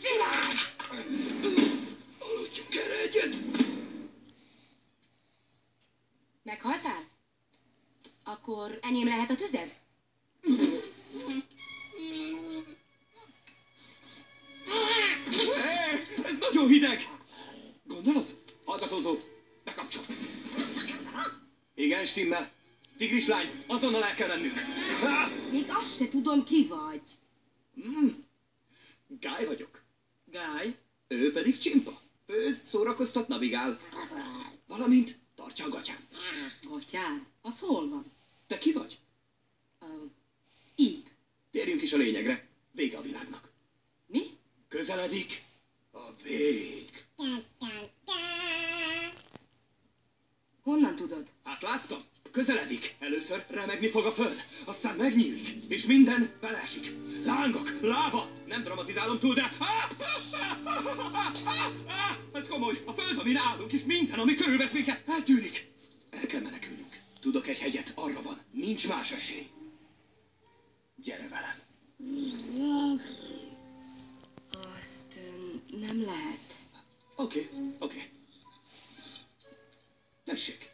Csináld! Aludjunk erre egyet! Meghaltál? Akkor enyém lehet a tüzed? Ez nagyon hideg! Gondolod? Hallgatózó, bekapcsol. Igen, stimmel. Tigrislány, azonnal el kell mennünk. Még azt se tudom, ki vagy. Guy vagyok. Guy? Ő pedig csimpa. Főz, szórakoztat, navigál. Valamint tartja a gatyán. Gatyád? Az hol van? Te ki vagy? Itt. Térjünk is a lényegre. Vége a világnak. Mi? Közeledik a vég. Honnan tudod? Hát láttam. Közeledik. Először remegni fog a föld, aztán megnyílik, és minden beleesik. Lángok, láva. Nem dramatizálom túl, de... Ez komoly. A föld, amin állunk, és minden, ami körülvesz minket, eltűnik. El kell menekülnünk. Tudok egy hegyet, arra van. Nincs más esély. Gyere velem. Azt nem lehet. Oké. Tessék.